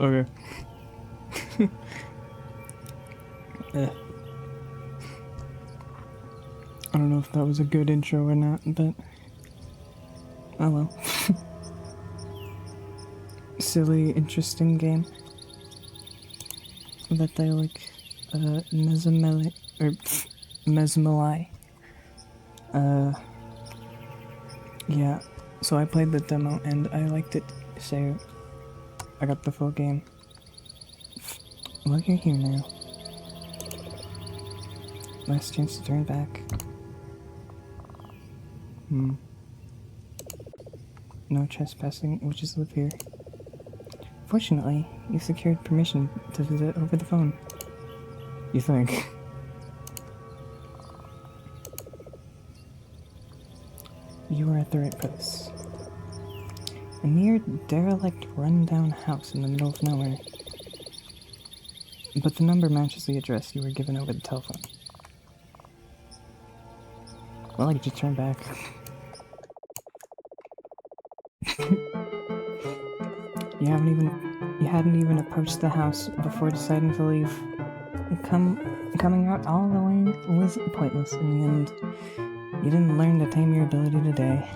Okay. I don't know if that was a good intro or not, but oh well. Silly, interesting game that they like. Mesmalie or Mesmalie. Yeah. So I played the demo and I liked it, so I got the full game. Well, you're here now. Last chance to turn back. No trespassing, we'll just live here. Fortunately, you secured permission to visit over the phone. You think? You are at the right place. A near derelict run-down house in the middle of nowhere. But the number matches the address you were given over the telephone. Well, I could just turn back. You hadn't even approached the house before deciding to leave. Coming out all the way was pointless in the end. You didn't learn to tame your ability today.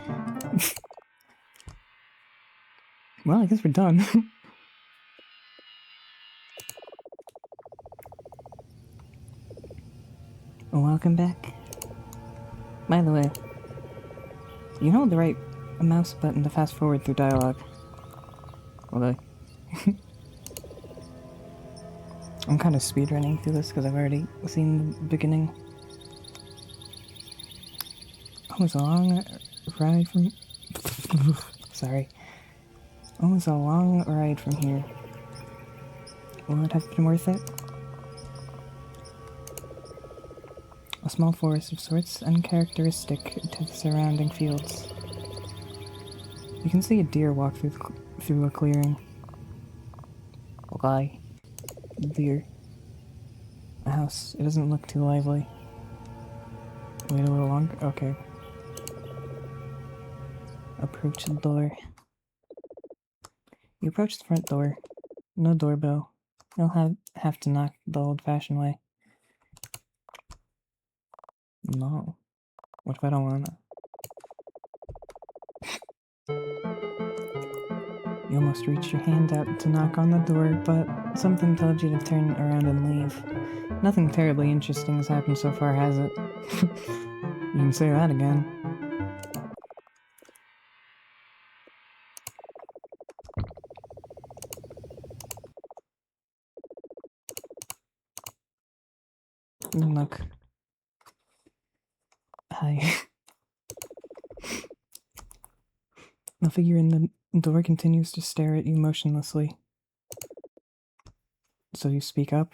Well, I guess we're done. Welcome back. By the way, you hold the right mouse button to fast forward through dialogue. Although, I'm kind of speedrunning through this because I've already seen the beginning. Almost a long ride from... Sorry. Almost a long ride from here. Will it have been worth it? A small forest of sorts, uncharacteristic to the surrounding fields. You can see a deer walk through a clearing. Okay. Deer. A house. It doesn't look too lively. Wait a little longer? Okay. Approach the door. You approach the front door. No doorbell. You'll have to knock the old-fashioned way. No. What if I don't wanna? You almost reached your hand out to knock on the door, but something told you to turn around and leave. Nothing terribly interesting has happened so far, has it? You can say that again. Look. Hi. The figure in the door continues to stare at you motionlessly. So you speak up.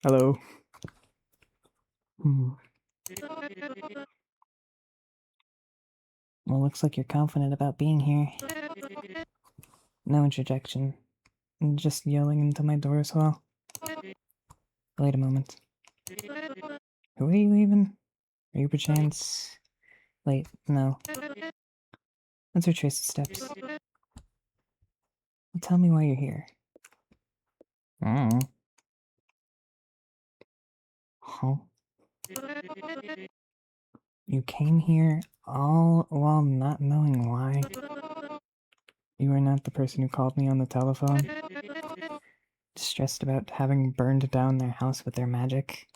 Hello. Well, looks like you're confident about being here. No interjection. Just yelling into my door as well. Wait a moment. Who are you even? Are you perchance... Wait, no. Let's retrace the steps. Tell me why you're here. Huh? You came here all while not knowing why. You are not the person who called me on the telephone. Distressed about having burned down their house with their magic.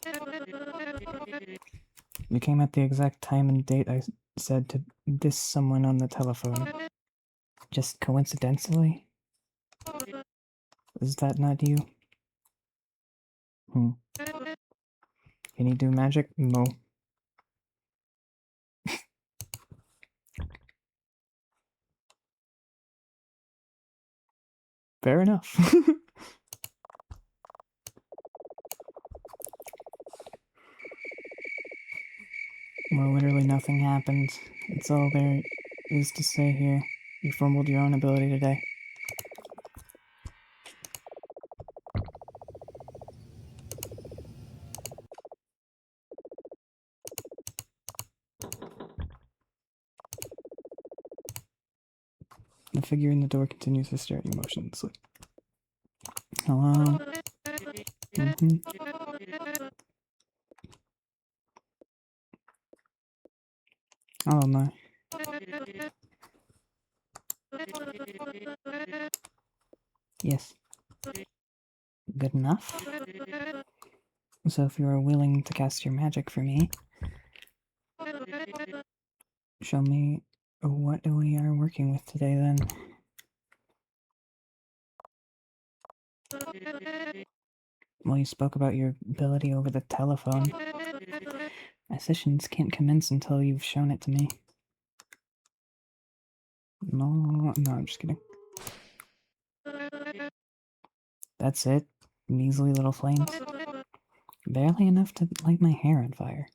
You came at the exact time and date I said to diss someone on the telephone. Just coincidentally? Is that not you? Can you do magic? No. Fair enough. Well, literally nothing happened. It's all there is to say here. You fumbled your own ability today. The figure in the door continues to stare at you motionlessly. Hello? Oh my. Yes. Good enough? So if you are willing to cast your magic for me, show me what we are working with today then. Well, you spoke about your ability over the telephone. My sessions can't commence until you've shown it to me. No, I'm just kidding. That's it? Measly little flames? Barely enough to light my hair on fire.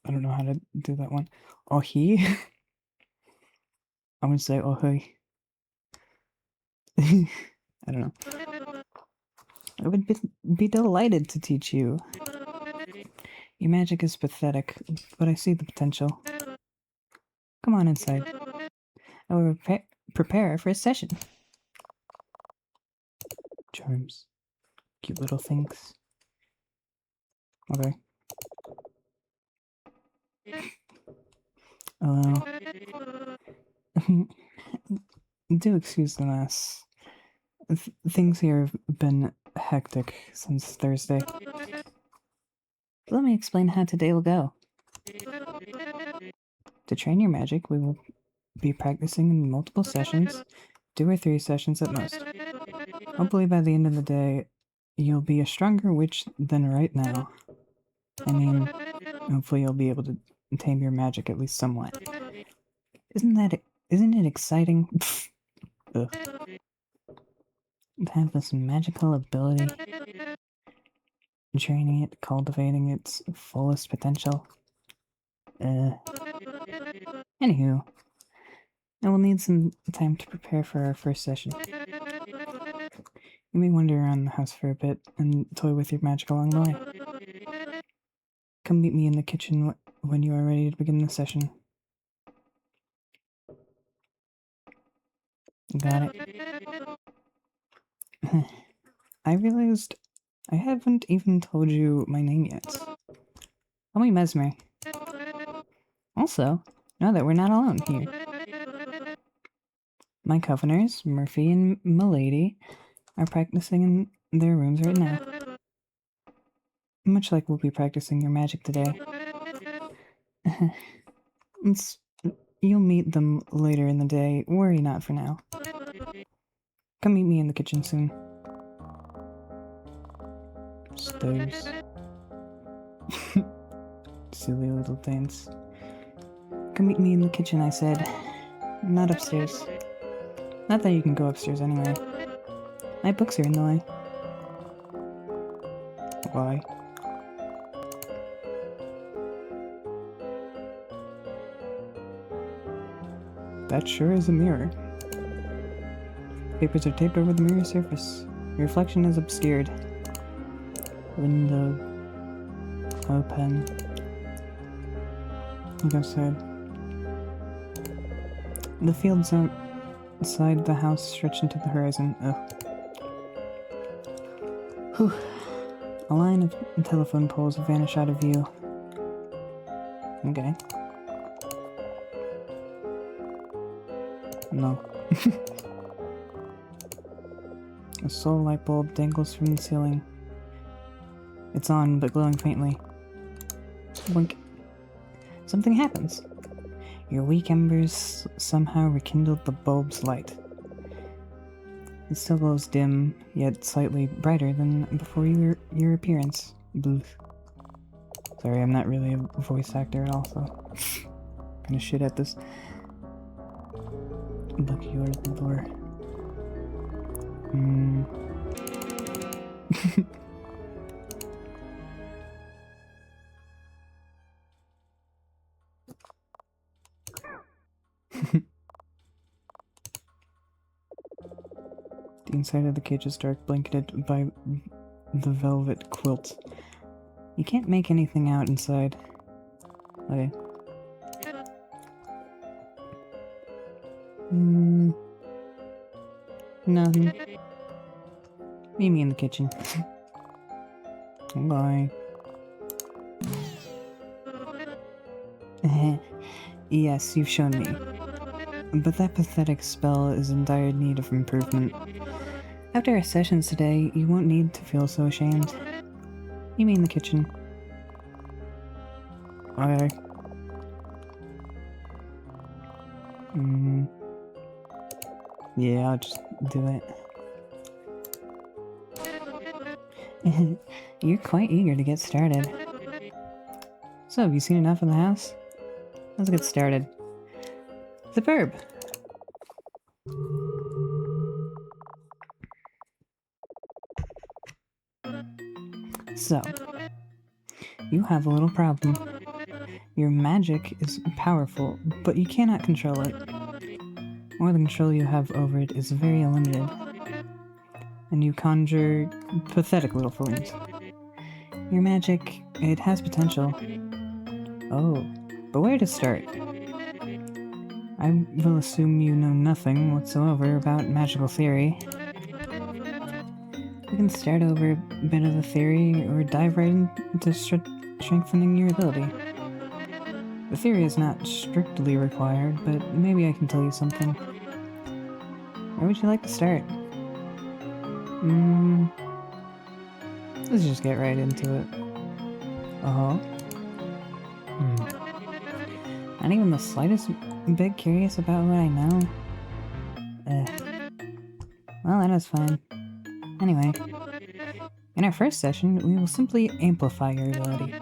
I don't know how to do that one. Oh, he? I'm gonna say oh, hey. I don't know. I would be delighted to teach you. Your magic is pathetic, but I see the potential. Come on inside. I will prepare for a session. Charms. Cute little things. Okay. Do excuse the mess. Things here have been hectic since Thursday. Let me explain how today will go. To train your magic, we will be practicing in multiple sessions, 2 or 3 sessions at most. Hopefully by the end of the day, you'll be a stronger witch than right now. I mean, hopefully you'll be able to tame your magic at least somewhat. Isn't it exciting? Ugh. To have this magical ability, training it, cultivating its fullest potential. Anywho, I will need some time to prepare for our first session. You may wander around the house for a bit and toy with your magic along the way. Come meet me in the kitchen when you are ready to begin the session. Got it. I realized I haven't even told you my name yet. Call me Mesmer. Also, know that we're not alone here. My covenors, Murphy and Milady, are practicing in their rooms right now. Much like we'll be practicing your magic today. You'll meet them later in the day. Worry not for now. Come meet me in the kitchen soon. Stairs. Silly little things. Come meet me in the kitchen, I said. Not upstairs. Not that you can go upstairs anyway. My books are in the way. Why? That sure is a mirror. Papers are taped over the mirror surface. Your reflection is obscured. Window. Open. Like I said. The fields outside the house stretch into the horizon. Whew. A line of telephone poles vanish out of view. Okay. No. A solar light bulb dangles from the ceiling. It's on, but glowing faintly. Blink. Something happens. Your weak embers somehow rekindled the bulb's light. It still glows dim, yet slightly brighter than before your appearance. Booth. Sorry, I'm not really a voice actor at all, so kinda shit at this. Look, you are the door. The inside of the cage is dark, blanketed by the velvet quilt. You can't make anything out inside. Okay. Nothing. Meet me in the kitchen. Bye. Yes, you've shown me. But that pathetic spell is in dire need of improvement. After our sessions today, you won't need to feel so ashamed. Meet me in the kitchen. Okay. Yeah, I'll just do it. You're quite eager to get started. So, have you seen enough of the house? Let's get started. Superb! So, you have a little problem. Your magic is powerful, but you cannot control it. Or the control you have over it is very limited. And you conjure pathetic little flames. Your magic, it has potential. Oh, but where to start? I will assume you know nothing whatsoever about magical theory. We can start over a bit of the theory, or dive right into strengthening your ability. The theory is not strictly required, but maybe I can tell you something. Where would you like to start? Let's just get right into it. Not even the slightest bit curious about what I know? Well, that is fine. Anyway, in our first session, we will simply amplify your ability.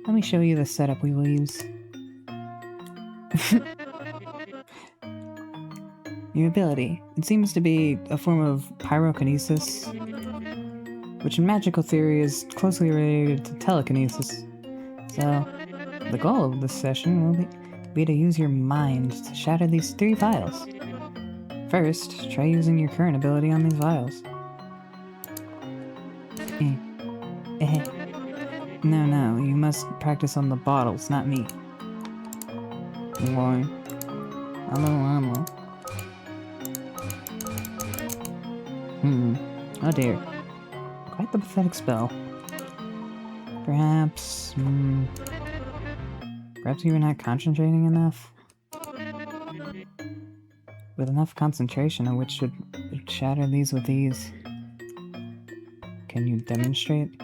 Let me show you the setup we will use. Your ability. It seems to be a form of pyrokinesis, which in magical theory is closely related to telekinesis. So, the goal of this session will be to use your mind to shatter these 3 vials. First, try using your current ability on these vials. No, you must practice on the bottles, not me. Why? Hello. Oh dear. Quite the pathetic spell. Perhaps, perhaps you're not concentrating enough? With enough concentration, a witch should shatter these with ease. Can you demonstrate?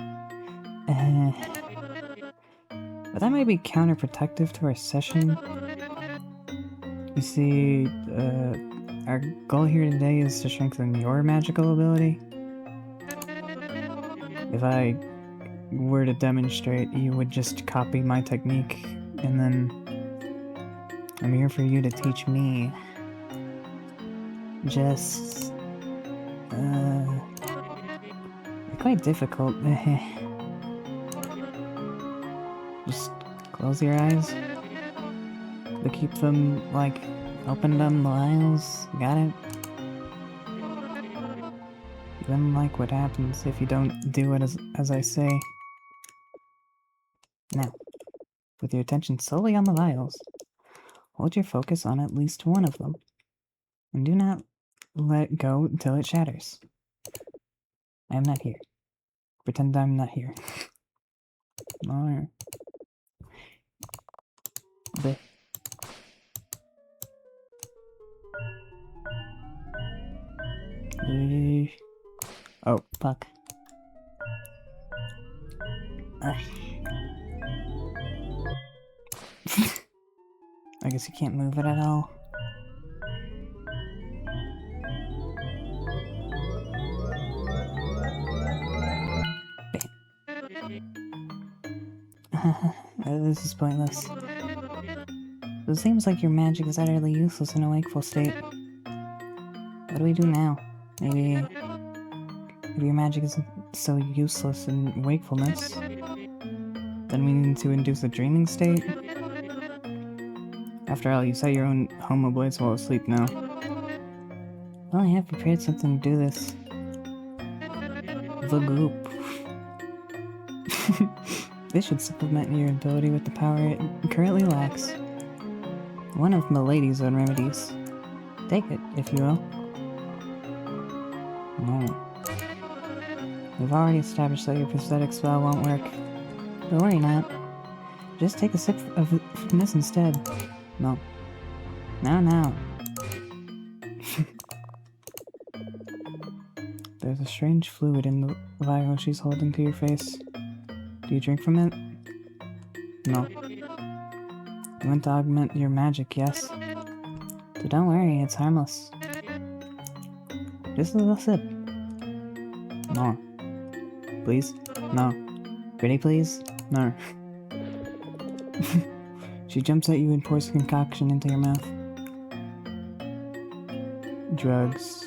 But that might be counterproductive to our session. You see, our goal here today is to strengthen your magical ability. If I were to demonstrate, you would just copy my technique, and then I'm here for you to teach me. Just, quite difficult. Just close your eyes. But keep them, like, opened on the vials. Got it? Then, like, what happens if you don't do it as I say. Now, with your attention solely on the vials, hold your focus on at least one of them. And do not let go until it shatters. I am not here. Pretend I'm not here. Alright. Oh, fuck. I guess you can't move it at all. This is pointless. It seems like your magic is utterly useless in a wakeful state. What do we do now? Maybe if your magic isn't so useless in wakefulness, then we need to induce a dreaming state? After all, you set your own homoblades while asleep now. Well, I have prepared something to do this. The goop. This should supplement your ability with the power it currently lacks. One of Milady's own remedies. Take it, if you will. No. We've already established that your prosthetic spell won't work. Don't worry, Nat. Just take a sip of this instead. No. Now. There's a strange fluid in the vial she's holding to your face. Do you drink from it? No. You want to augment your magic, yes? So don't worry, it's harmless. Just a little sip. No. Please? No. Pretty please? No. She jumps at you and pours the concoction into your mouth. Drugs.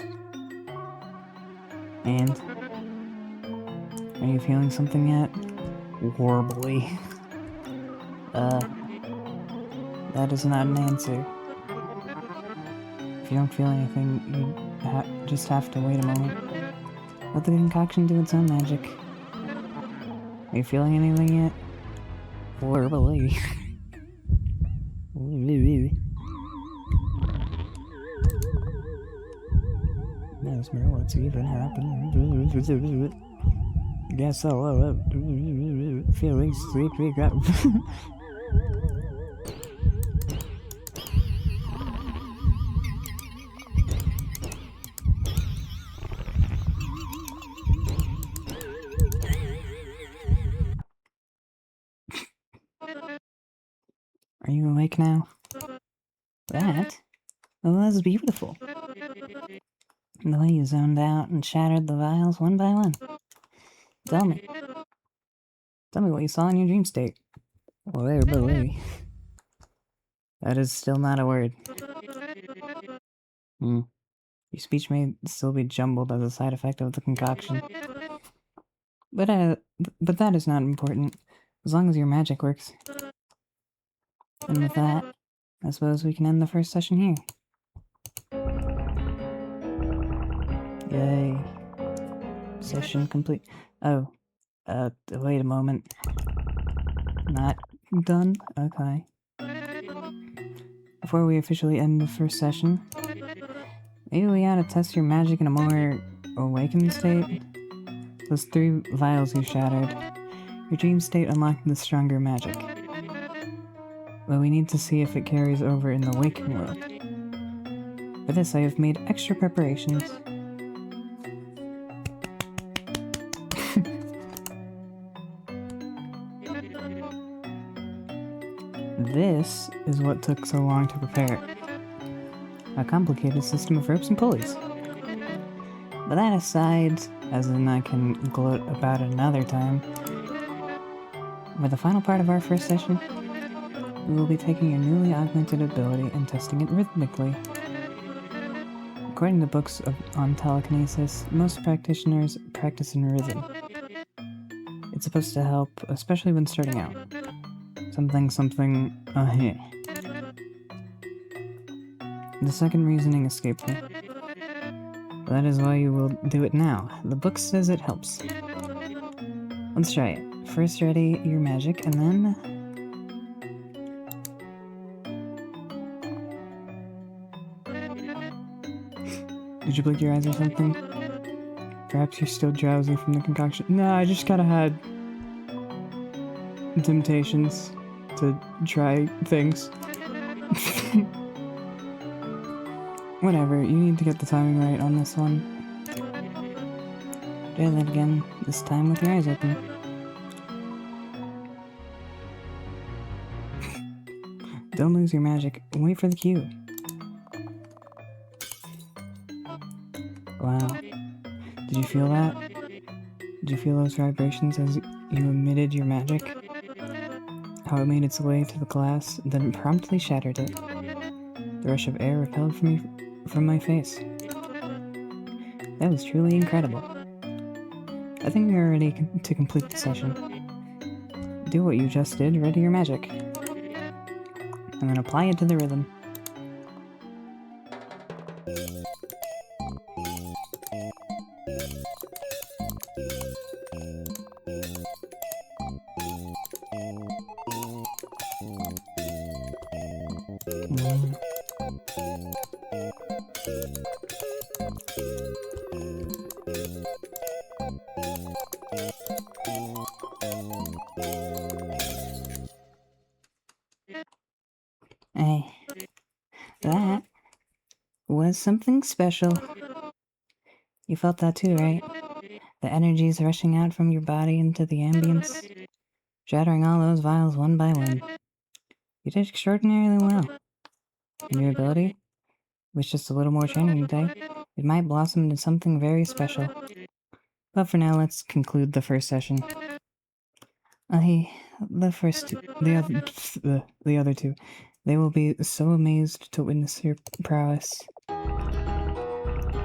And? Are you feeling something yet? Horribly. That is not an answer. If you don't feel anything, you just have to wait a moment. Let the concoction do its own magic. Are you feeling anything yet? Horribly. Mesmalie, what's even happening? Guess so. Feeling sweet. Are you awake now? That? Oh, that's beautiful. The way you zoned out and shattered the vials one by one. Tell me what you saw in your dream state. That is still not a word. Your speech may still be jumbled as a side effect of the concoction. But that is not important, as long as your magic works. And with that, I suppose we can end the first session here. Yay. Session complete. Oh, wait a moment. Not done? Okay. Before we officially end the first session, maybe we ought to test your magic in a more awakened state, those 3 vials you shattered, your dream state unlocked the stronger magic. But we need to see if it carries over in the waking world. For this, I have made extra preparations. This is what took so long to prepare. A complicated system of ropes and pulleys. But that aside, as in I can gloat about another time, for the final part of our first session, we will be taking your newly augmented ability and testing it rhythmically. According to books on telekinesis, most practitioners practice in rhythm. It's supposed to help, especially when starting out. Something, here. The second reasoning escaped me. That is why you will do it now. The book says it helps. Let's try it. First ready your magic, and then... Did you blink your eyes or something? Perhaps you're still drowsy from the concoction. No, I just kinda had temptations to try things. Whatever, you need to get the timing right on this one. Try that again, this time with your eyes open. Don't lose your magic, wait for the cue. Wow. Did you feel that? Did you feel those vibrations as you emitted your magic? How it made its way to the glass, then promptly shattered it. The rush of air repelled from my face. That was truly incredible. I think we are ready to complete the session. Do what you just did, ready your magic. And then apply it to the rhythm. Hey, that was something special. You felt that too, right? The energies rushing out from your body into the ambience, shattering all those vials one by one. You did extraordinarily well. And your ability, with just a little more training today, it might blossom into something very special. But for now, let's conclude the first session. The other two, they will be so amazed to witness your prowess.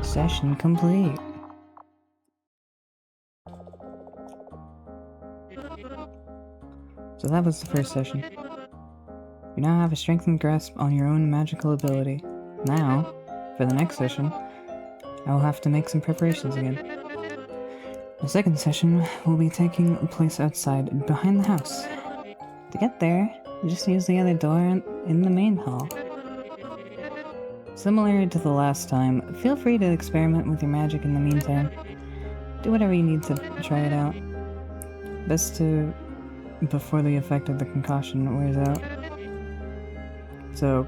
Session complete. So that was the first session. You now have a strengthened grasp on your own magical ability. Now, for the next session, I will have to make some preparations again. The second session will be taking place outside, behind the house. To get there, you just use the other door in the main hall. Similar to the last time, feel free to experiment with your magic in the meantime. Do whatever you need to try it out. Best to before the effect of the concoction wears out. So,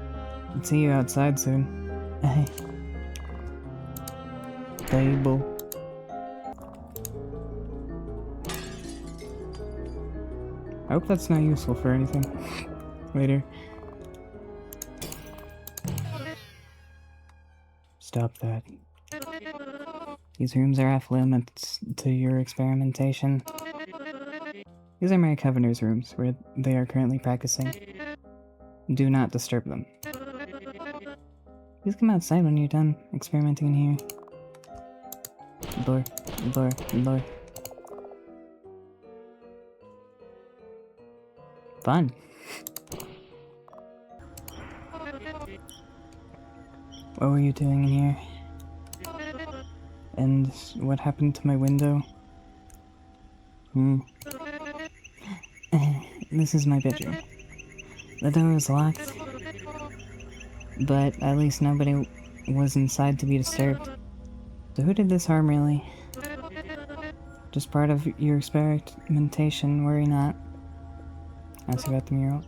see you outside soon. Hey. Table. I hope that's not useful for anything. Later. Stop that. These rooms are off limits to your experimentation. These are my Covenant's rooms, where they are currently practicing. Do not disturb them. Please come outside when you're done experimenting in here. Blur. Fun. What were you doing in here? And what happened to my window? This is my bedroom. The door was locked, but at least nobody was inside to be disturbed. So who did this harm, really? Just part of your experimentation, worry not. Ask about the mural.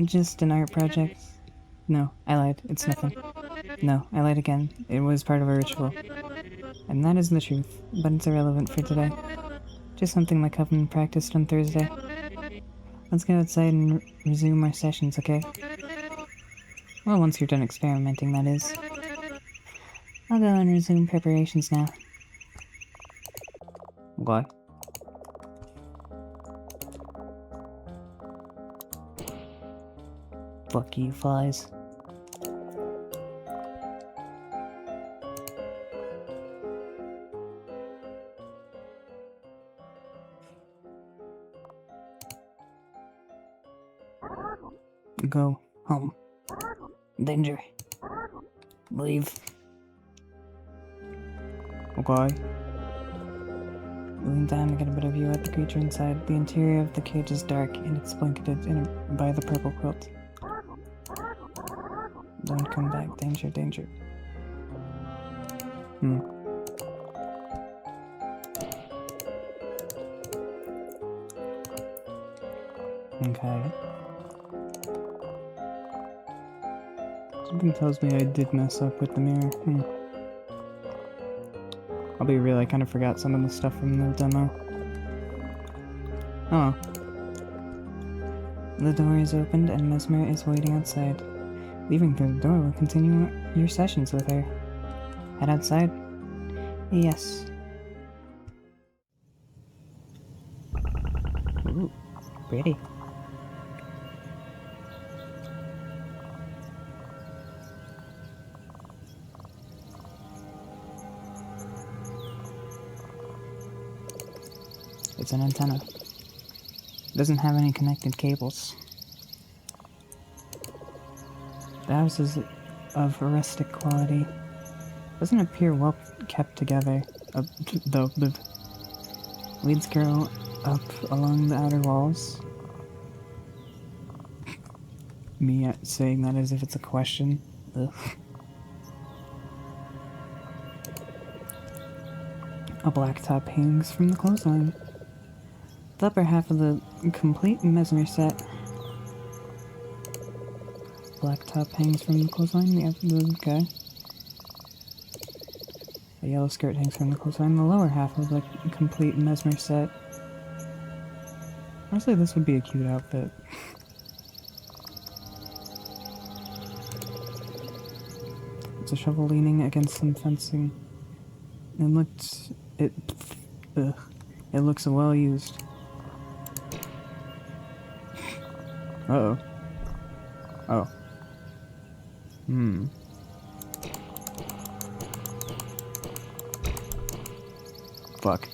Just an art project. No, I lied. It's nothing. No, I lied again. It was part of a ritual. And that is the truth, but it's irrelevant for today. Just something my coven practiced on Thursday. Let's go outside and resume our sessions, okay? Well, once you're done experimenting, that is. I'll go and resume preparations now. Why? Fuck you, flies. Go home. Danger. Leave. Okay. Lean down to get a better view at the creature inside. The interior of the cage is dark, and it's blanketed by the purple quilt. Don't come back. Danger, danger. Okay. Something tells me I did mess up with the mirror. I'll be real, I kind of forgot some of the stuff from the demo. Oh. The door is opened and Mesmer is waiting outside. Leaving through the door will continue your sessions with her. Head outside? Yes. Ooh, pretty. It's an antenna. It doesn't have any connected cables. The house is of rustic quality. Doesn't appear well kept together, though the weeds grow up along the outer walls. Me saying that as if it's a question. Ugh. A blacktop hangs from the clothesline. The upper half of the complete Mesmer set. Blacktop hangs from the clothesline. Okay. A yellow skirt hangs from the clothesline. The lower half of the complete Mesmer set. Honestly, this would be a cute outfit. It's a shovel leaning against some fencing. It looks well used. Uh-oh. Oh. Fuck.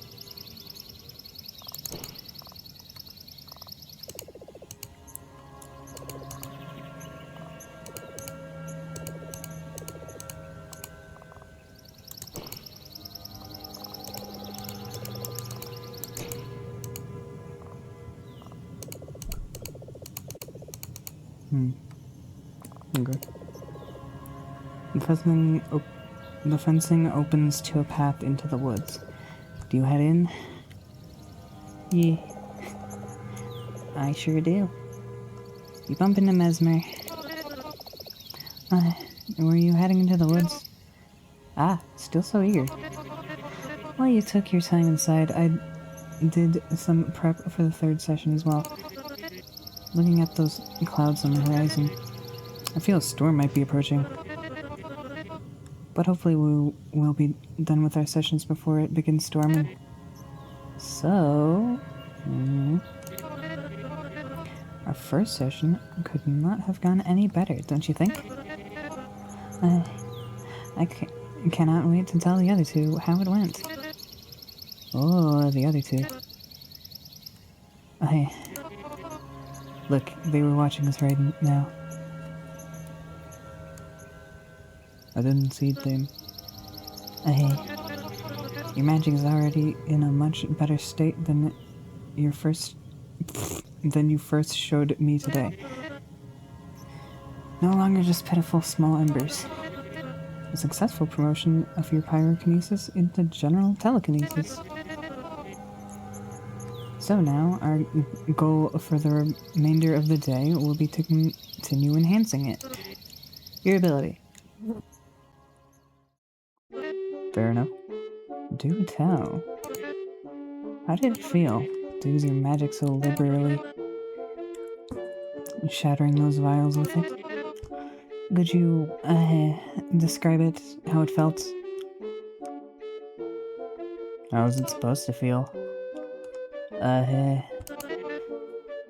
Okay. The fencing opens to a path into the woods. Do you head in? Yeah. I sure do. You bump into Mesmer. Were you heading into the woods? Ah, still so eager. While you took your time inside, I did some prep for the third session as well. Looking at those clouds on the horizon, I feel a storm might be approaching. But hopefully we'll be done with our sessions before it begins storming. So... our first session could not have gone any better, don't you think? I cannot wait to tell the other two how it went. Oh, the other two. Look, they were watching us right now. I didn't see them. Your magic is already in a much better state than you first showed me today. No longer just pitiful small embers. a successful promotion of your pyrokinesis into general telekinesis. So now, our goal for the remainder of the day will be to continue enhancing it. Your ability. Fair enough. Do tell. How did it feel to use your magic so liberally, shattering those vials with it? Could you, describe it, how it felt? How was it supposed to feel?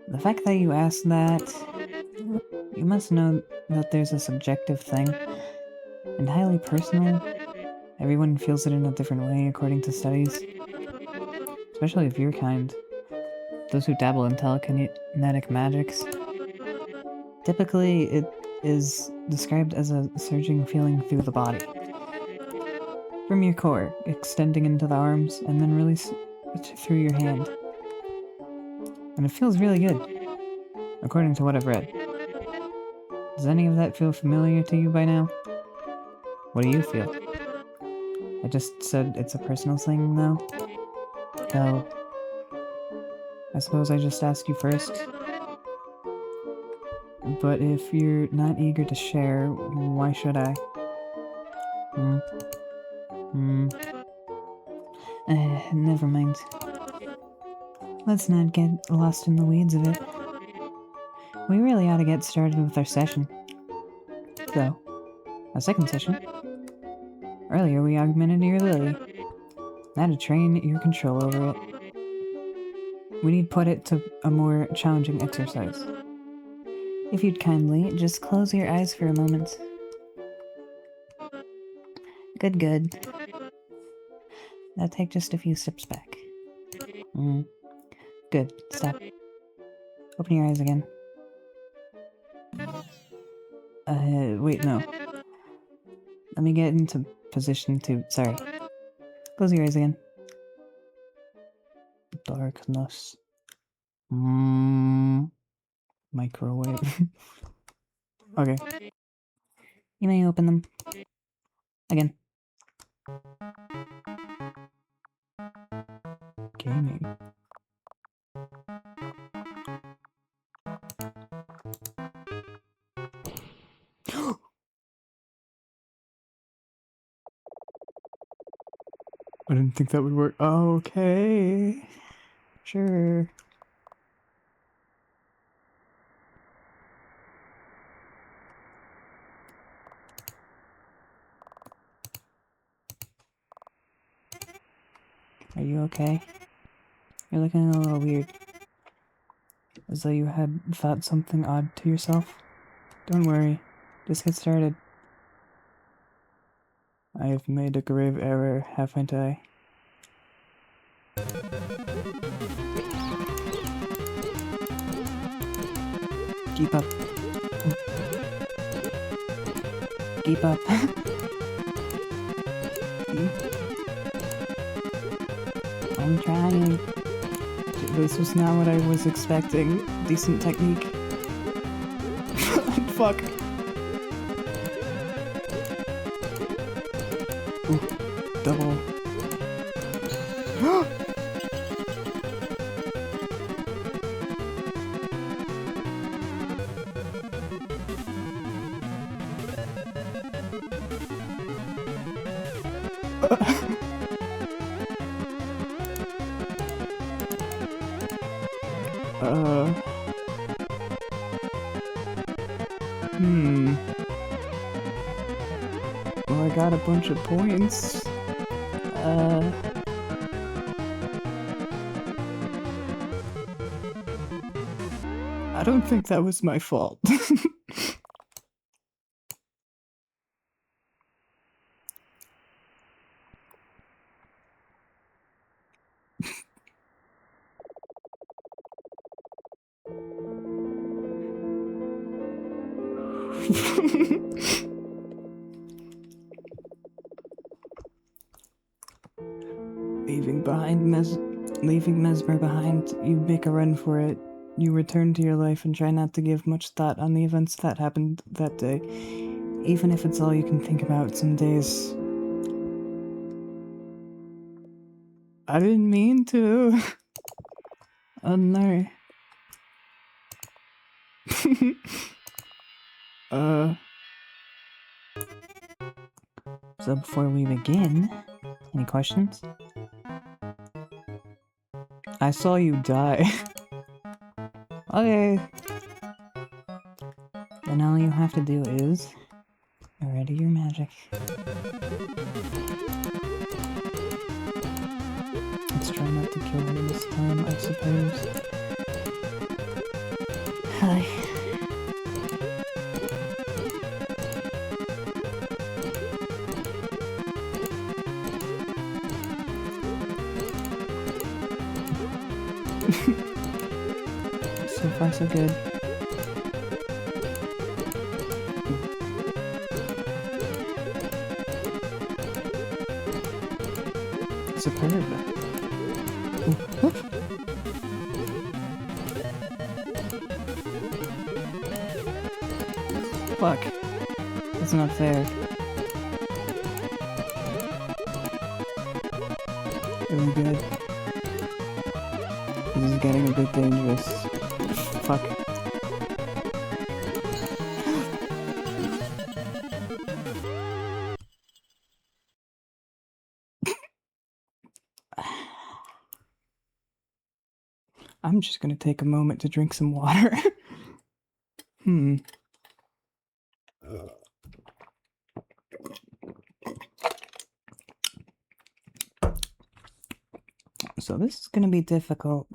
The fact that you asked that, you must know that there's a subjective thing, and highly personal. Everyone feels it in a different way according to studies, especially of your kind, those who dabble in telekinetic magics. Typically, it is described as a surging feeling through the body, from your core, extending into the arms, and then release it through your hand. And it feels really good, according to what I've read. Does any of that feel familiar to you by now? What do you feel? I just said it's a personal thing, though. So, I suppose I just asked you first. But if you're not eager to share, why should I? Never mind. Let's not get lost in the weeds of it. We really ought to get started with our session. So, a second session. Earlier we augmented your ability. Now to train your control over it. We need to put it to a more challenging exercise. If you'd kindly, just close your eyes for a moment. Good, good. Now take just a few steps back. Good, stop. Open your eyes again. Wait, no. Let me get into position to... Sorry. Close your eyes again. Darkness. Microwave. Okay. You may open them. Again. Gaming. I didn't think that would work. Okay. Sure. Are you okay? You're looking a little weird. As though you had thought something odd to yourself. Don't worry. Just get started. I have made a grave error, haven't I? Keep up. Keep up. I'm trying. This was not what I was expecting. Decent technique. Fuck. Ooh, double. Well, I got a bunch of points. I don't think that was my fault. Leaving Mesmer behind, you make a run for it. You return to your life and try not to give much thought on the events that happened that day. Even if it's all you can think about some days. I didn't mean to. Oh no. So before we begin, any questions? I saw you die. Okay. Then all you have to do is ready your magic. Let's try not to kill her this time, I suppose. Hi. So far, so good. Superb. Ooh, fuck. That's not fair. Really good. This is getting a bit dangerous. Fuck. I'm just gonna take a moment to drink some water. So this is gonna be difficult.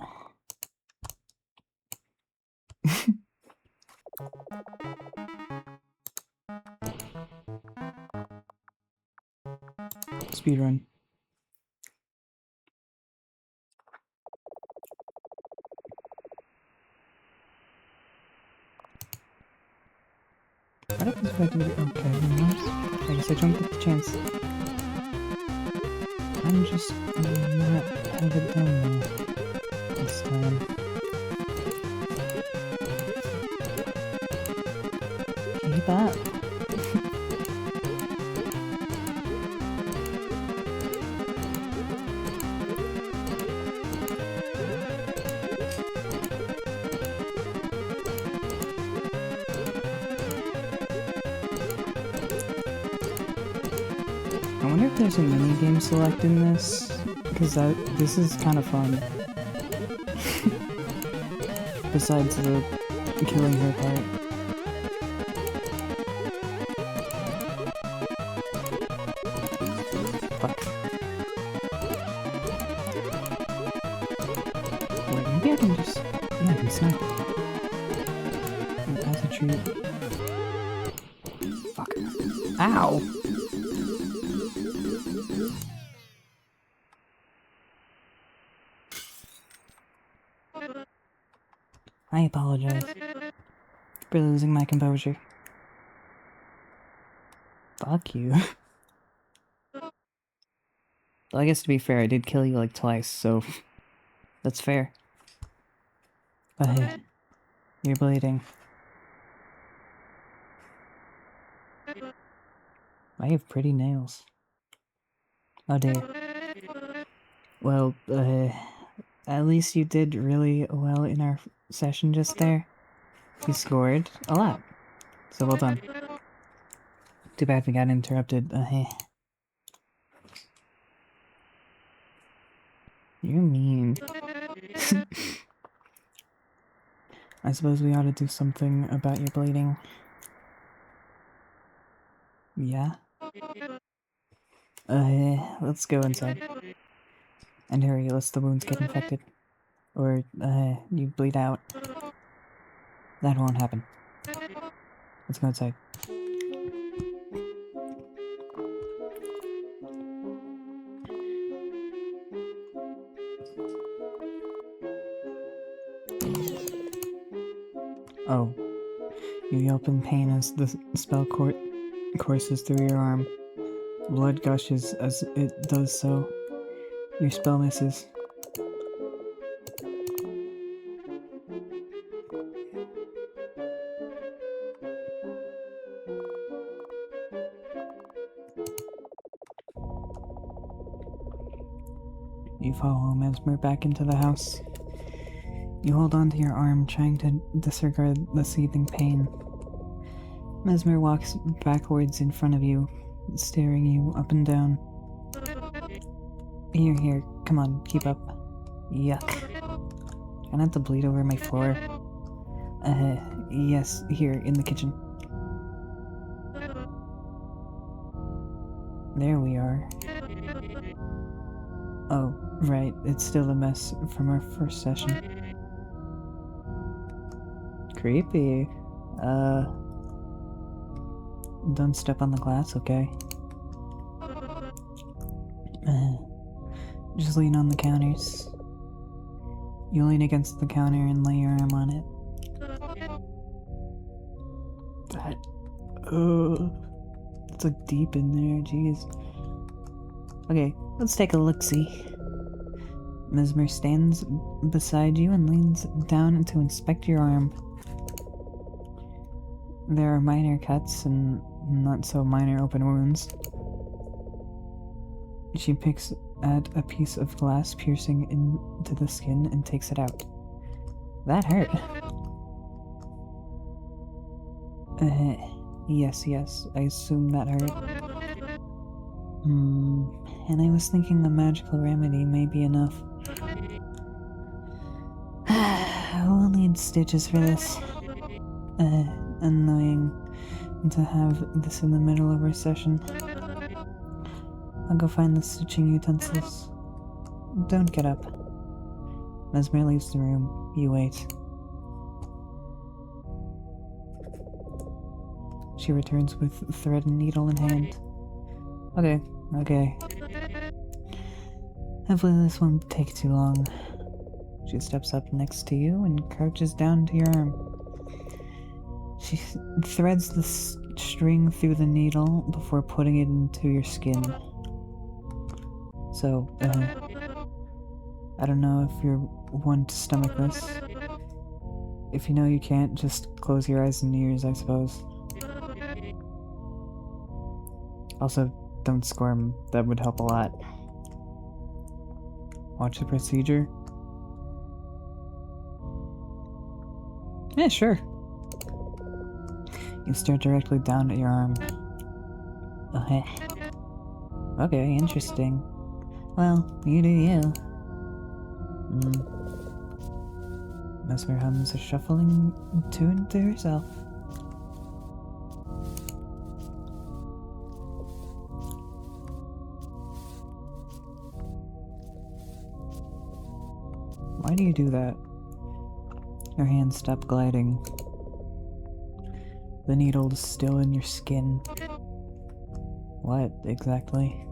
Speedrun. What if this do it? Okay, I guess I jumped at the chance. I'm just not have it done this time. Keep up. I wonder if there's a minigame select in this, because this is kind of fun. Besides the killing her part. Fuck. Wait, maybe I can just... Yeah, I can snipe. As a treat. Fuck. Ow! I apologize for losing my composure. Fuck you. Well, I guess to be fair, I did kill you like twice, so that's fair. But hey, you're bleeding. I have pretty nails. Oh dear. Well, at least you did really well in our session just there. You scored a lot. So well done. Too bad we got interrupted. You're mean. I suppose we ought to do something about your bleeding. Yeah? Let's go inside. And hurry, lest the wounds get infected. Or, you bleed out. That won't happen. Let's go outside. Oh. You yelp in pain as the spell courses through your arm. Blood gushes as it does so. Your spell misses. follow Mesmer back into the house. You hold onto your arm, trying to disregard the seething pain. Mesmer walks backwards in front of you, staring you up and down. Here, come on, keep up. Yuck. Try not to bleed over my floor. Yes, here, in the kitchen. There we are. Oh, right, it's still a mess from our first session. Creepy. Don't step on the glass, okay? Just lean on the counters. You lean against the counter and lay your arm on it. It's like deep in there, jeez. Okay, let's take a look-see. Mesmer stands beside you and leans down to inspect your arm. There are minor cuts and not so minor open wounds. She picks at a piece of glass piercing into the skin and takes it out. That hurt. Yes, I assume that hurt. And I was thinking a magical remedy may be enough. We'll need stitches for this. Annoying to have this in the middle of our session. I'll go find the stitching utensils. Don't get up. Mesmer leaves the room. You wait. She returns with thread and needle in hand. Okay. Hopefully this won't take too long. She steps up next to you and crouches down to your arm. She threads the string through the needle before putting it into your skin. So, I don't know if you're one to stomach this. If you know you can't, just close your eyes and ears, I suppose. Also, don't squirm. That would help a lot. Watch the procedure? Yeah, sure. You stare directly down at your arm. Okay, interesting. Well, you do you. Mesmer hums a shuffling tune to herself. Why do you do that? Your hands stop gliding. The needle is still in your skin. What, exactly?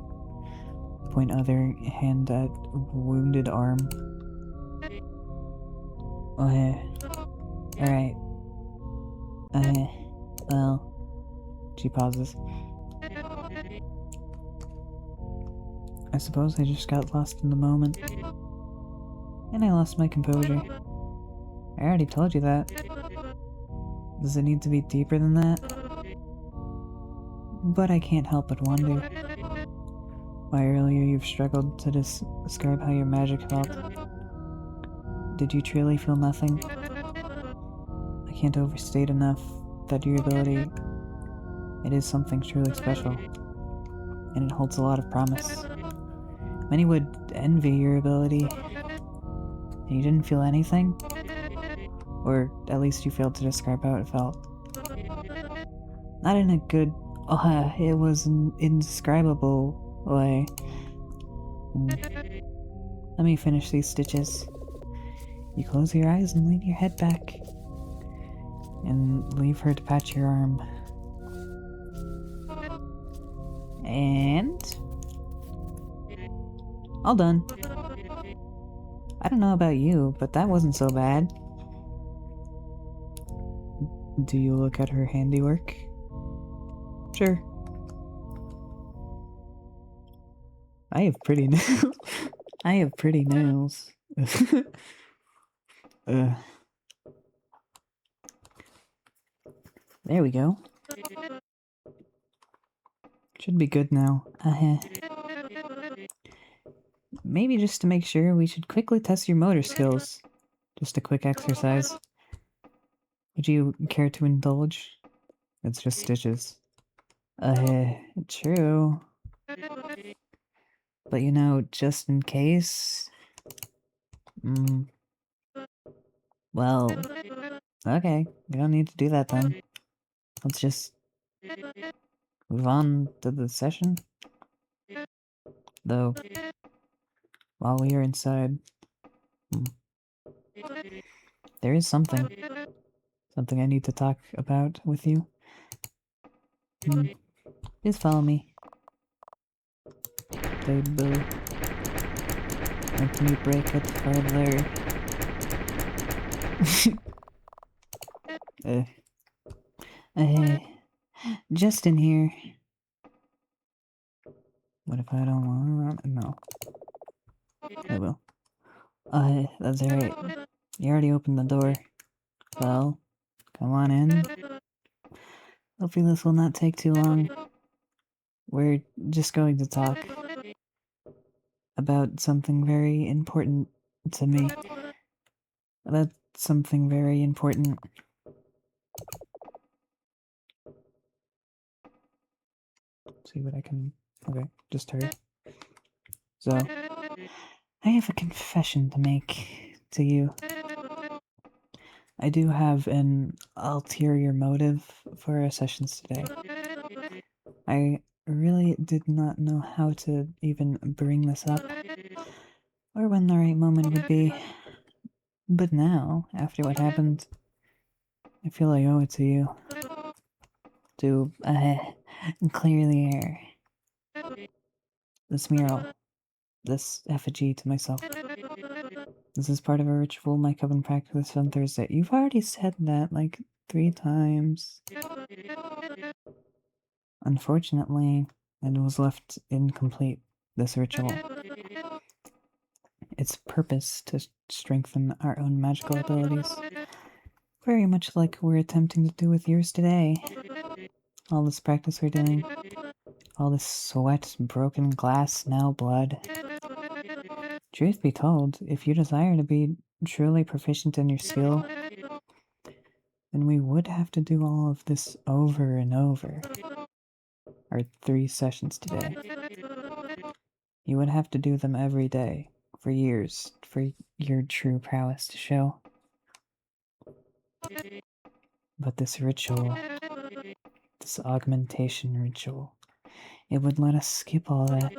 Point other hand at wounded arm. Alright. Well... She pauses. I suppose I just got lost in the moment. And I lost my composure. I already told you that. Does it need to be deeper than that? But I can't help but wonder why earlier you've struggled to describe how your magic felt. Did you truly feel nothing? I can't overstate enough that your ability, it is something truly special, and it holds a lot of promise. Many would envy your ability, and you didn't feel anything? Or at least you failed to describe how it felt. Not in a good, it was an indescribable way. Let me finish these stitches. You close your eyes and lean your head back. And leave her to patch your arm. And... all done. I don't know about you, but that wasn't so bad. Do you look at her handiwork? Sure. I have pretty nails. I have pretty nails. There we go. Should be good now. maybe just to make sure, we should quickly test your motor skills. Just a quick exercise. Would you care to indulge? It's just stitches. True. But you know, just in case... well... Okay, we don't need to do that then. Let's just... move on to the session. Though, while we are inside... there is something. Something I need to talk about with you. Please follow me. Table. Let me break it further. Just in here. What if I don't want? No. I will. That's alright. You already opened the door. Well, come on in. Hopefully this will not take too long. We're just going to talk about something very important to me. About something very important. See what I can... Okay, just hurry. So, I have a confession to make to you. I do have an ulterior motive for our sessions today. I really did not know how to even bring this up, or when the right moment would be. But now, after what happened, I feel I owe it to you. To, clear the air. This mural. This effigy to myself. This is part of a ritual my coven practiced on Thursday. You've already said that, like, 3 times. Unfortunately, it was left incomplete, this ritual. Its purpose to strengthen our own magical abilities. Very much like we're attempting to do with yours today. All this practice we're doing. All this sweat, broken glass, now blood. Truth be told, if you desire to be truly proficient in your skill, then we would have to do all of this over and over. Our 3 sessions today. You would have to do them every day, for years, for your true prowess to show. But this ritual, this augmentation ritual, it would let us skip all that.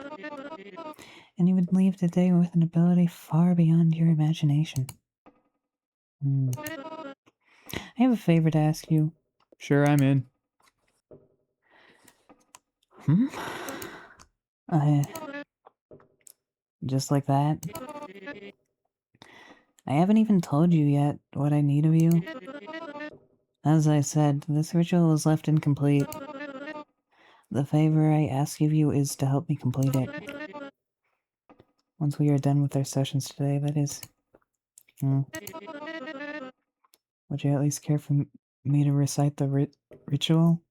And you would leave the day with an ability far beyond your imagination. I have a favor to ask you. Sure, I'm in. Just like that? I haven't even told you yet what I need of you. As I said, this ritual is left incomplete. The favor I ask of you is to help me complete it. Once we are done with our sessions today, that is. Would you at least care for me to recite the ritual?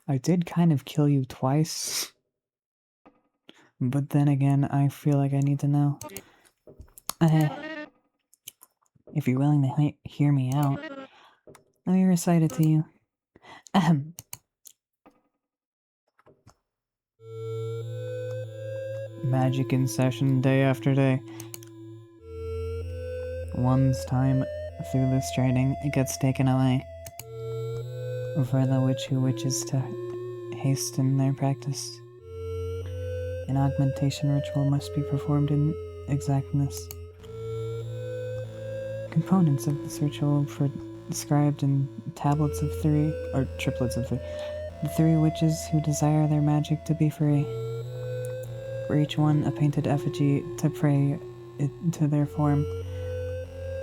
I did kind of kill you twice. But then again, I feel like I need to know. If you're willing to hear me out, let me recite it to you. Magic in session day after day. One's time through this training, it gets taken away. For the witch who wishes to hasten their practice. An augmentation ritual must be performed in exactness. Components of this ritual are described in tablets of 3, or triplets of 3. The 3 witches who desire their magic to be free. For each one, a painted effigy to pray into their form,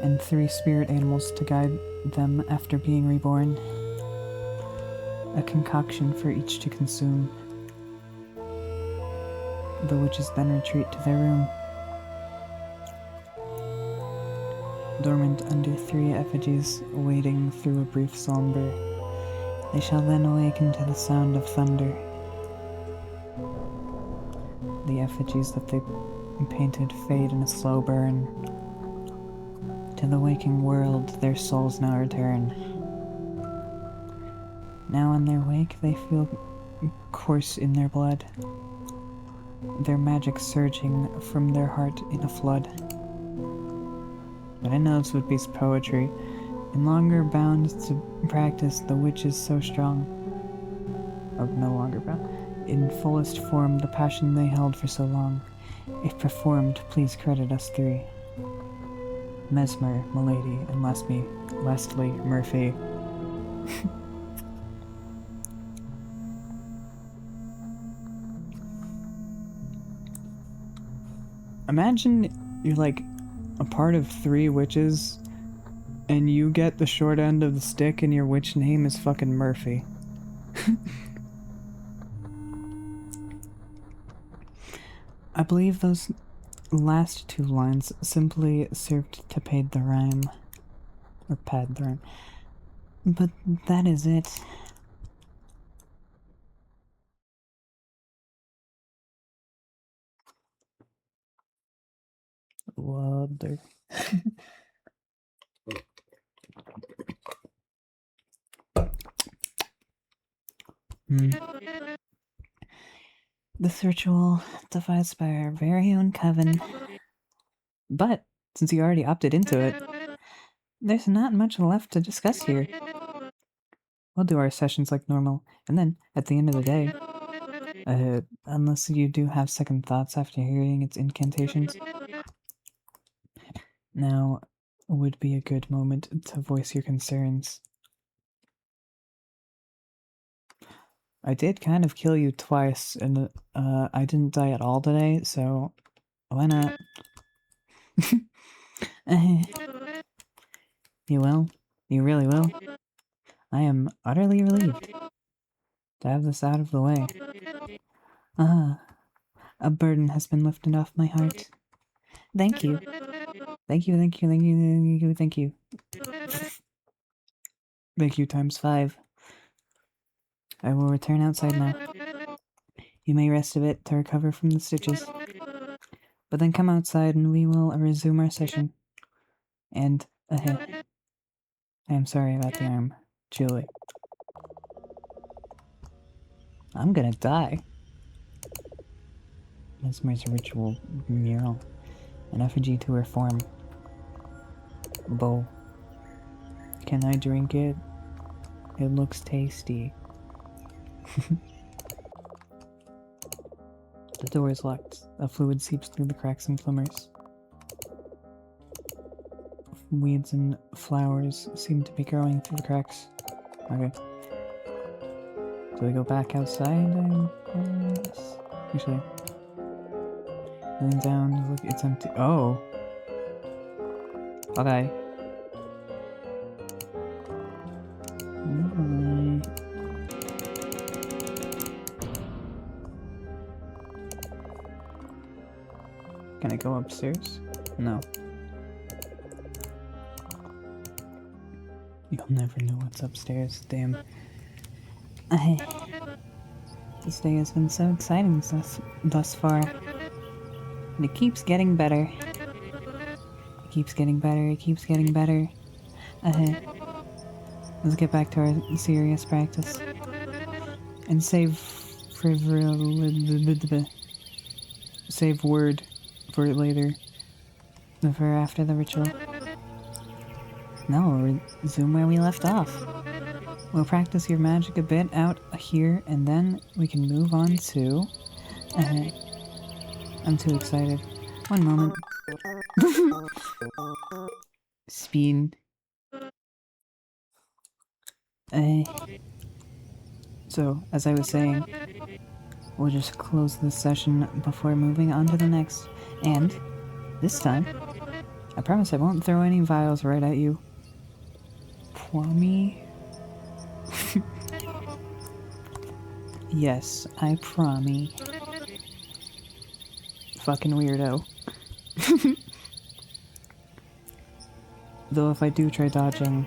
and 3 spirit animals to guide them after being reborn. A concoction for each to consume. The witches then retreat to their room. dormant under 3 effigies, waiting through a brief slumber. They shall then awaken to the sound of thunder. The effigies that they painted fade in a slow burn. To the waking world their souls now return. Now in their wake they feel course in their blood, their magic surging from their heart in a flood. But I know this would be poetry, and longer bound to practice the witch is so strong. Oh, no longer bound. In fullest form, the passion they held for so long. If performed, please credit us 3. Mesmalie, and Leslie Murphy. Imagine you're like a part of 3 witches, and you get the short end of the stick, and your witch name is fucking Murphy. I believe those last 2 lines simply served to pad the rhyme. Or pad the rhyme. But that is it. Water. This ritual devised by our very own coven. But, since you already opted into it, there's not much left to discuss here. We'll do our sessions like normal, and then, at the end of the day, unless you do have second thoughts after hearing its incantations, now would be a good moment to voice your concerns. I did kind of kill you twice, and I didn't die at all today, so why not? You will? You really will? I am utterly relieved to have this out of the way. A burden has been lifted off my heart. Thank you. Thank you, thank you, thank you, thank you, thank you. Thank you times 5. I will return outside now. You may rest a bit to recover from the stitches. But then come outside and we will resume our session. And, I am sorry about the arm, Julie. I'm gonna die. Mesmer's ritual mural. An effigy to her form. Bowl. Can I drink it? It looks tasty. The door is locked. A fluid seeps through the cracks and flimmers. Weeds and flowers seem to be growing through the cracks. Okay. Do we go back outside? Yes. Actually. Lean down, look, it's empty. Oh! Okay. Can I go upstairs? No. You'll never know what's upstairs, damn. This day has been so exciting thus far. And it keeps getting better. It keeps getting better, it keeps getting better. Let's get back to our serious practice. And save word for later. For after the ritual. Now we'll resume where we left off. We'll practice your magic a bit out here, and then we can move on to... I'm too excited. One moment. Speed. So, as I was saying, we'll just close this session before moving on to the next. And, this time, I promise I won't throw any vials right at you. Promise? Yes, I promise. Fucking weirdo. Though if I do try dodging,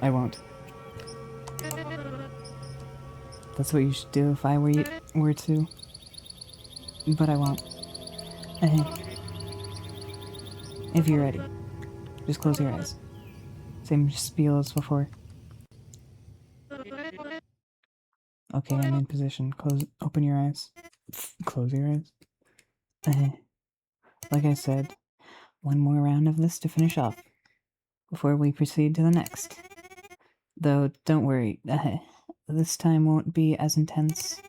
I won't. That's what you should do if I were to. But I won't. If you're ready, just close your eyes. Same spiel as before. Okay, I'm in position. Open your eyes. Close your eyes. Like I said, one more round of this to finish off, before we proceed to the next. Though, don't worry, this time won't be as intense.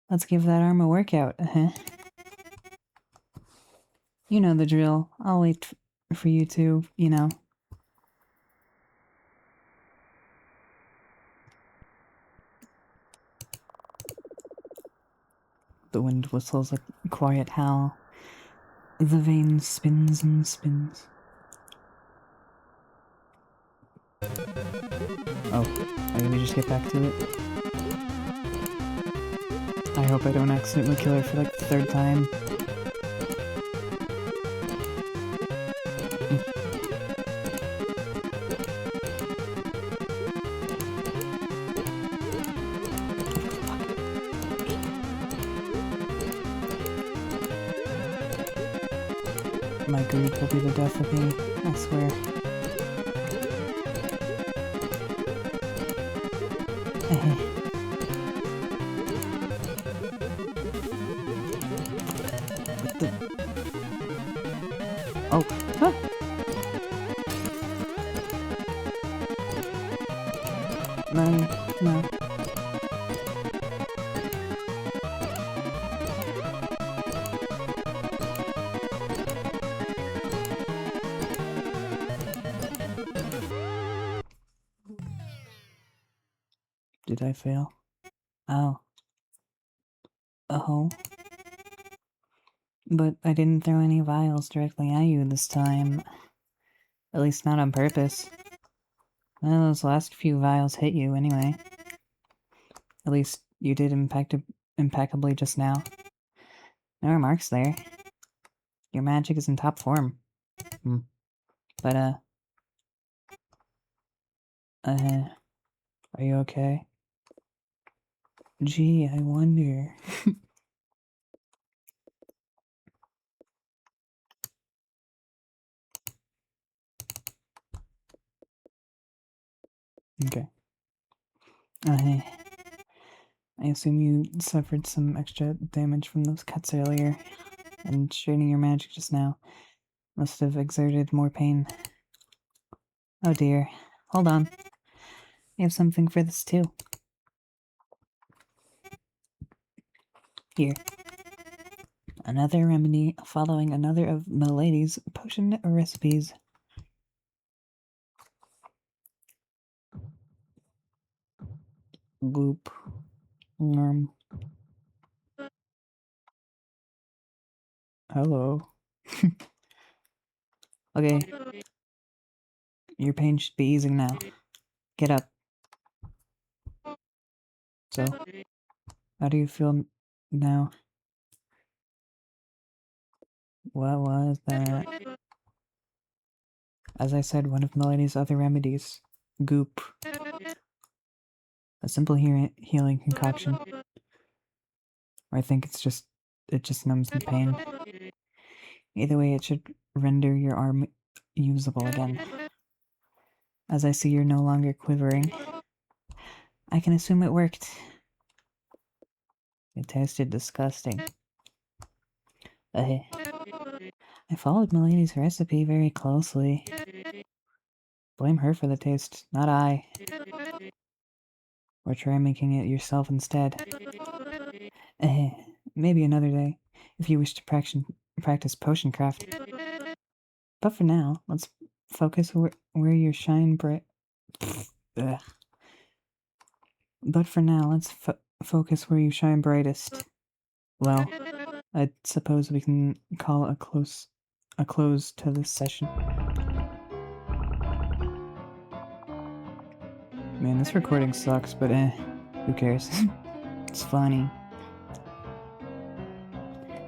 Let's give that arm a workout, You know the drill. I'll wait for you to, you know. The wind whistles a quiet howl. The vein spins and spins. Oh, are you gonna just get back to it? I hope I don't accidentally kill her for like the third time. My greed will be the death of me, I swear. What the? Oh, huh. No. Did I fail? Oh. Oh. But I didn't throw any vials directly at you this time. At least not on purpose. Well, those last few vials hit you anyway. At least you did impeccably just now. No remarks there. Your magic is in top form. But, are you okay? Gee, I wonder. Okay. I assume you suffered some extra damage from those cuts earlier, and straining your magic just now must have exerted more pain. Oh dear. Hold on. I have something for this too. Here. Another remedy following another of Milady's potion recipes. Gloop. Hello. Okay. Your pain should be easing now. Get up. So, how do you feel now? What was that? As I said, one of Milady's other remedies. Goop. A simple healing concoction. Or I think it just numbs the pain. Either way, it should render your arm usable again. As I see you're no longer quivering, I can assume it worked. It tasted disgusting. I followed Milady's recipe very closely. Blame her for the taste, not I. Or try making it yourself instead. Maybe another day, if you wish to practice potion craft. But for now, let's focus where your shine bright. But for now, let's focus where you shine brightest. Well, I suppose we can call a close to this session. Man, this recording sucks, but who cares? It's funny.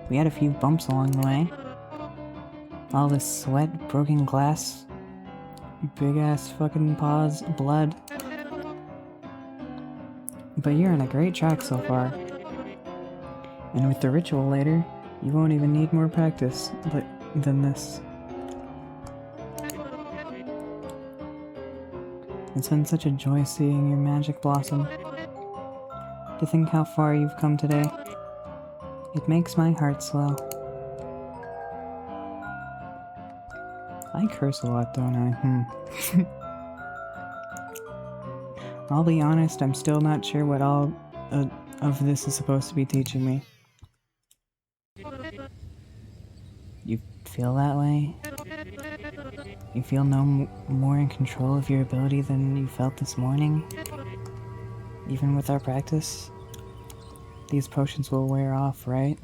We had a few bumps along the way. All this sweat, broken glass, big ass fucking paws, blood. But you're on a great track so far. And with the ritual later, you won't even need more practice than this. It's been such a joy seeing your magic blossom. To think how far you've come today, it makes my heart swell. I curse a lot, don't I? I'll be honest, I'm still not sure what all of this is supposed to be teaching me. You feel that way? You feel no more in control of your ability than you felt this morning? Even with our practice? These potions will wear off, right?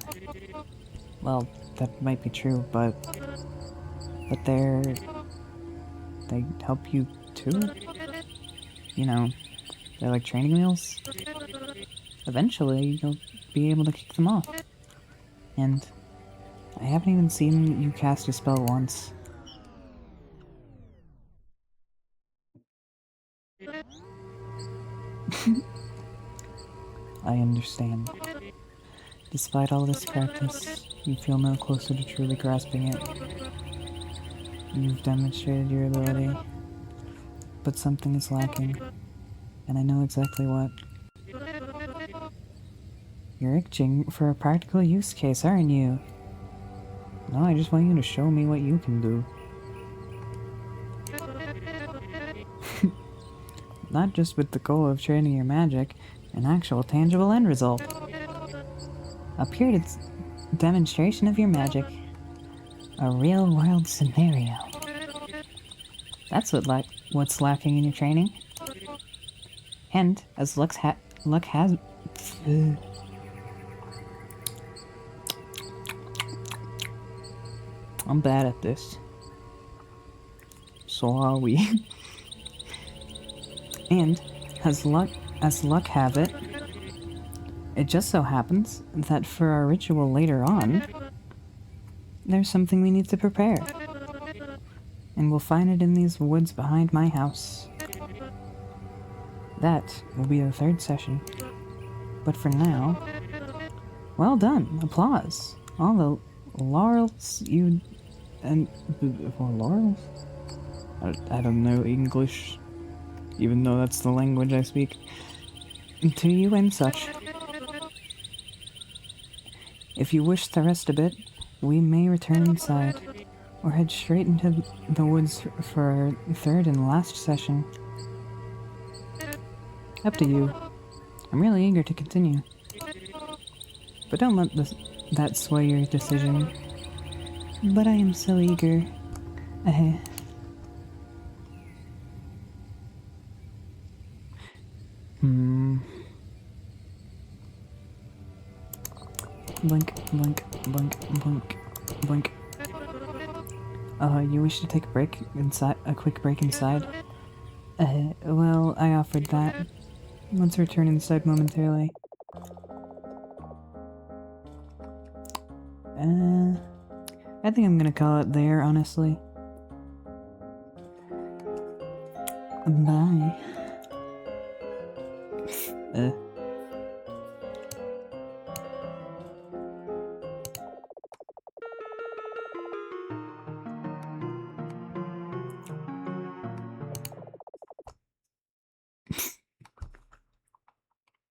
Well, that might be true, but they help you too? You know, they're like training wheels? Eventually, you'll be able to kick them off. And I haven't even seen you cast a spell once. I understand. Despite all this practice, you feel no closer to truly grasping it. You've demonstrated your ability, but something is lacking, and I know exactly what. You're itching for a practical use case, aren't you? No, I just want you to show me what you can do. Not just with the goal of training your magic, an actual tangible end result. A pure demonstration of your magic. A real-world scenario. That's what's lacking in your training. And, as luck has... I'm bad at this. So are we. And, as luck have it, it just so happens that for our ritual later on, there's something we need to prepare. And we'll find it in these woods behind my house. That will be the third session. But for now, well done. Applause. All the laurels you... and... laurels? I don't know English, even though that's the language I speak. To you and such. If you wish to rest a bit, we may return inside, or head straight into the woods for our third and last session. Up to you. I'm really eager to continue. But don't let that sway your decision. But I am so eager. Blink, blink, blink, blink, blink. You wish to take a break inside? A quick break inside? Well, I offered that. Let's return inside momentarily. I think I'm gonna call it there, honestly. Bye.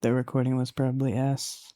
The recording was probably ass.